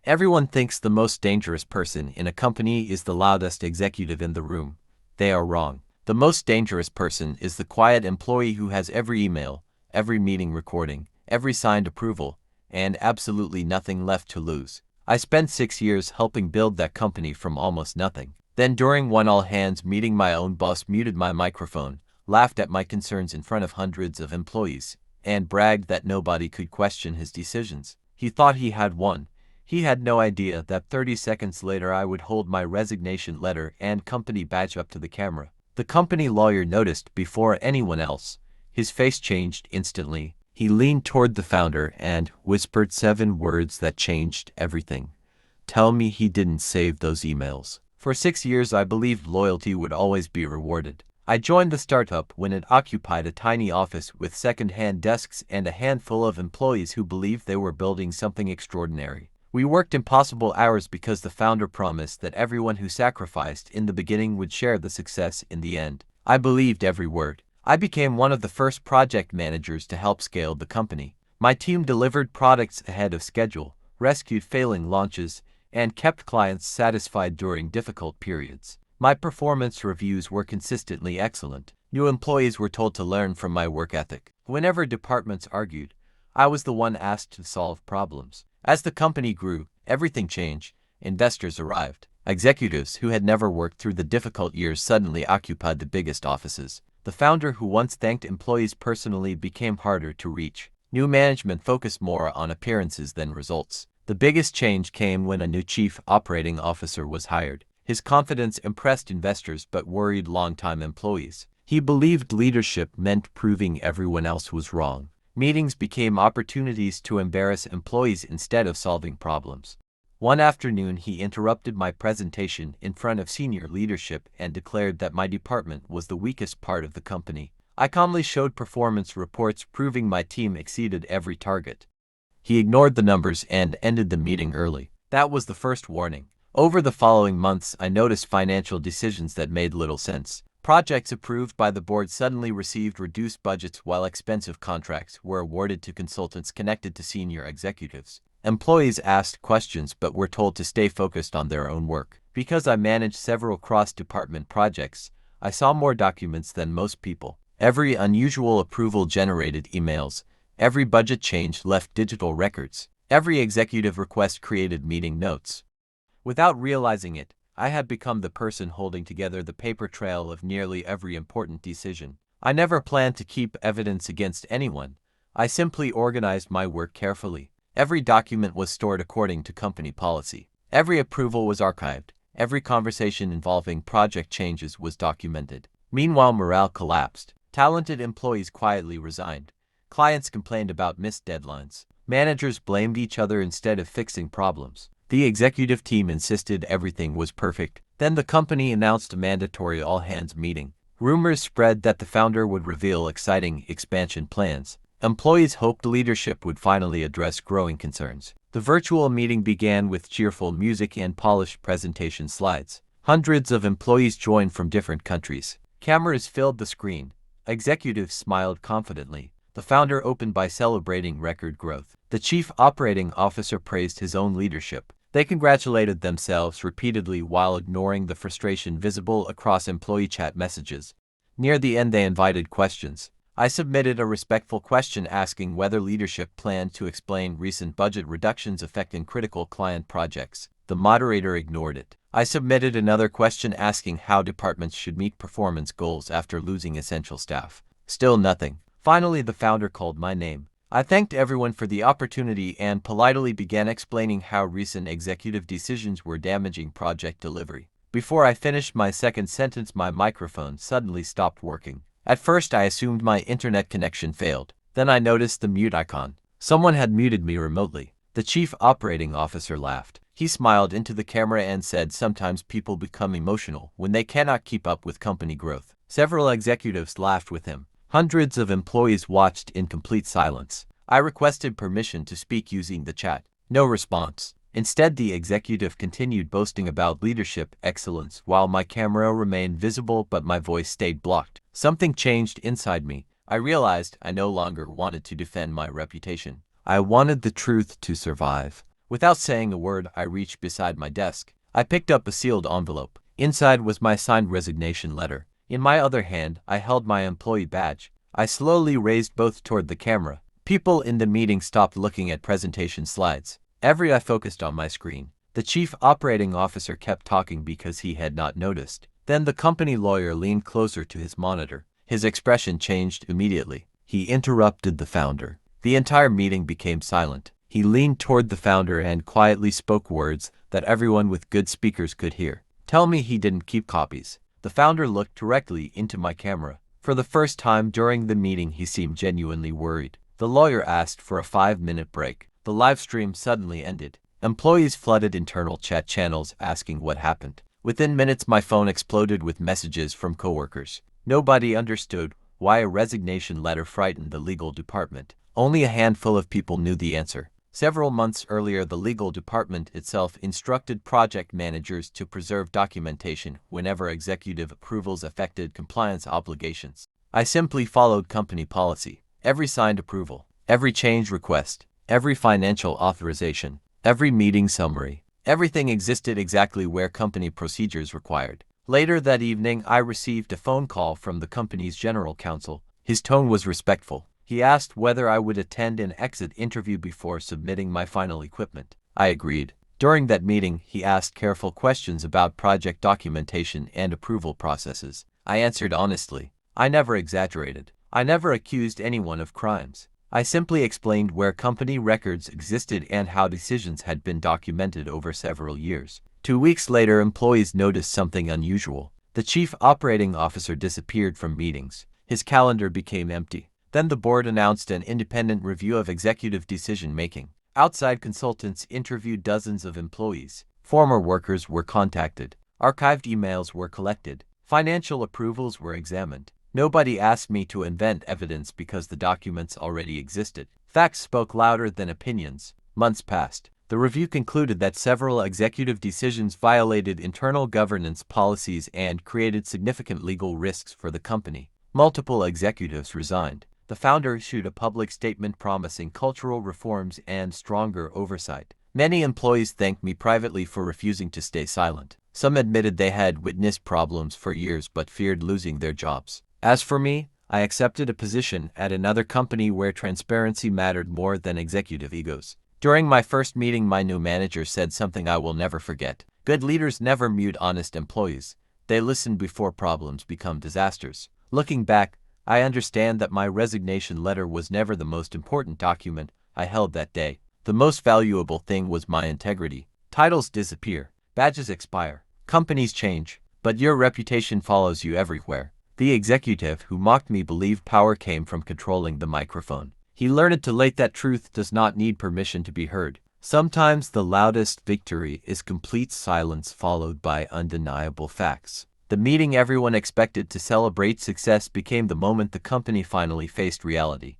Everyone thinks the most dangerous person in a company is the loudest executive in the room. They are wrong. The most dangerous person is the quiet employee who has every email, every meeting recording, every signed approval, and absolutely nothing left to lose. I spent 6 years helping build that company from almost nothing. Then during one all-hands meeting, my own boss muted my microphone, laughed at my concerns in front of hundreds of employees, and bragged that nobody could question his decisions. He thought he had won. He had no idea that 30 seconds later I would hold my resignation letter and company badge up to the camera. The company lawyer noticed before anyone else. His face changed instantly. He leaned toward the founder and whispered 7 words that changed everything. Tell me he didn't save those emails. For 6 years I believed loyalty would always be rewarded. I joined the startup when it occupied a tiny office with second-hand desks and a handful of employees who believed they were building something extraordinary. We worked impossible hours because the founder promised that everyone who sacrificed in the beginning would share the success in the end. I believed every word. I became one of the first project managers to help scale the company. My team delivered products ahead of schedule, rescued failing launches, and kept clients satisfied during difficult periods. My performance reviews were consistently excellent. New employees were told to learn from my work ethic. Whenever departments argued, I was the one asked to solve problems. As the company grew, everything changed. Investors arrived. Executives who had never worked through the difficult years suddenly occupied the biggest offices. The founder who once thanked employees personally became harder to reach. New management focused more on appearances than results. The biggest change came when a new chief operating officer was hired. His confidence impressed investors but worried longtime employees. He believed leadership meant proving everyone else was wrong. Meetings became opportunities to embarrass employees instead of solving problems. One afternoon he interrupted my presentation in front of senior leadership and declared that my department was the weakest part of the company. I calmly showed performance reports proving my team exceeded every target. He ignored the numbers and ended the meeting early. That was the first warning. Over the following months I noticed financial decisions that made little sense. Projects approved by the board suddenly received reduced budgets while expensive contracts were awarded to consultants connected to senior executives. Employees asked questions but were told to stay focused on their own work. Because I managed several cross-department projects, I saw more documents than most people. Every unusual approval generated emails. Every budget change left digital records. Every executive request created meeting notes. Without realizing it, I had become the person holding together the paper trail of nearly every important decision. I never planned to keep evidence against anyone. I simply organized my work carefully. Every document was stored according to company policy. Every approval was archived. Every conversation involving project changes was documented. Meanwhile, morale collapsed. Talented employees quietly resigned. Clients complained about missed deadlines. Managers blamed each other instead of fixing problems. The executive team insisted everything was perfect. Then the company announced a mandatory all-hands meeting. Rumors spread that the founder would reveal exciting expansion plans. Employees hoped leadership would finally address growing concerns. The virtual meeting began with cheerful music and polished presentation slides. Hundreds of employees joined from different countries. Cameras filled the screen. Executives smiled confidently. The founder opened by celebrating record growth. The chief operating officer praised his own leadership. They congratulated themselves repeatedly while ignoring the frustration visible across employee chat messages. Near the end, they invited questions. I submitted a respectful question asking whether leadership planned to explain recent budget reductions affecting critical client projects. The moderator ignored it. I submitted another question asking how departments should meet performance goals after losing essential staff. Still nothing. Finally, the founder called my name. I thanked everyone for the opportunity and politely began explaining how recent executive decisions were damaging project delivery. Before I finished my second sentence, my microphone suddenly stopped working. At first, I assumed my internet connection failed. Then I noticed the mute icon. Someone had muted me remotely. The chief operating officer laughed. He smiled into the camera and said, "Sometimes people become emotional when they cannot keep up with company growth." Several executives laughed with him. Hundreds of employees watched in complete silence. I requested permission to speak using the chat. No response. Instead, the executive continued boasting about leadership excellence while my camera remained visible but my voice stayed blocked. Something changed inside me. I realized I no longer wanted to defend my reputation. I wanted the truth to survive. Without saying a word, I reached beside my desk. I picked up a sealed envelope. Inside was my signed resignation letter. In my other hand, I held my employee badge. I slowly raised both toward the camera. People in the meeting stopped looking at presentation slides. Every eye focused on my screen. The chief operating officer kept talking because he had not noticed. Then the company lawyer leaned closer to his monitor. His expression changed immediately. He interrupted the founder. The entire meeting became silent. He leaned toward the founder and quietly spoke words that everyone with good speakers could hear. Tell me he didn't keep copies. The founder looked directly into my camera. For the first time during the meeting, he seemed genuinely worried. The lawyer asked for a 5-minute break. The live stream suddenly ended. Employees flooded internal chat channels asking what happened. Within minutes, my phone exploded with messages from coworkers. Nobody understood why a resignation letter frightened the legal department. Only a handful of people knew the answer. Several months earlier, the legal department itself instructed project managers to preserve documentation whenever executive approvals affected compliance obligations. I simply followed company policy. Every signed approval, every change request, every financial authorization, every meeting summary, everything existed exactly where company procedures required. Later that evening, I received a phone call from the company's general counsel. His tone was respectful. He asked whether I would attend an exit interview before submitting my final equipment. I agreed. During that meeting, he asked careful questions about project documentation and approval processes. I answered honestly. I never exaggerated. I never accused anyone of crimes. I simply explained where company records existed and how decisions had been documented over several years. 2 weeks later, employees noticed something unusual. The chief operating officer disappeared from meetings. His calendar became empty. Then the board announced an independent review of executive decision-making. Outside consultants interviewed dozens of employees. Former workers were contacted. Archived emails were collected. Financial approvals were examined. Nobody asked me to invent evidence because the documents already existed. Facts spoke louder than opinions. Months passed. The review concluded that several executive decisions violated internal governance policies and created significant legal risks for the company. Multiple executives resigned. The founder issued a public statement promising cultural reforms and stronger oversight. Many employees thanked me privately for refusing to stay silent. Some admitted they had witnessed problems for years but feared losing their jobs. As for me, I accepted a position at another company where transparency mattered more than executive egos. During my first meeting, my new manager said something I will never forget. Good leaders never mute honest employees. They listen before problems become disasters. Looking back, I understand that my resignation letter was never the most important document I held that day. The most valuable thing was my integrity. Titles disappear, badges expire, companies change, but your reputation follows you everywhere. The executive who mocked me believed power came from controlling the microphone. He learned too late that truth does not need permission to be heard. Sometimes the loudest victory is complete silence followed by undeniable facts. The meeting everyone expected to celebrate success became the moment the company finally faced reality.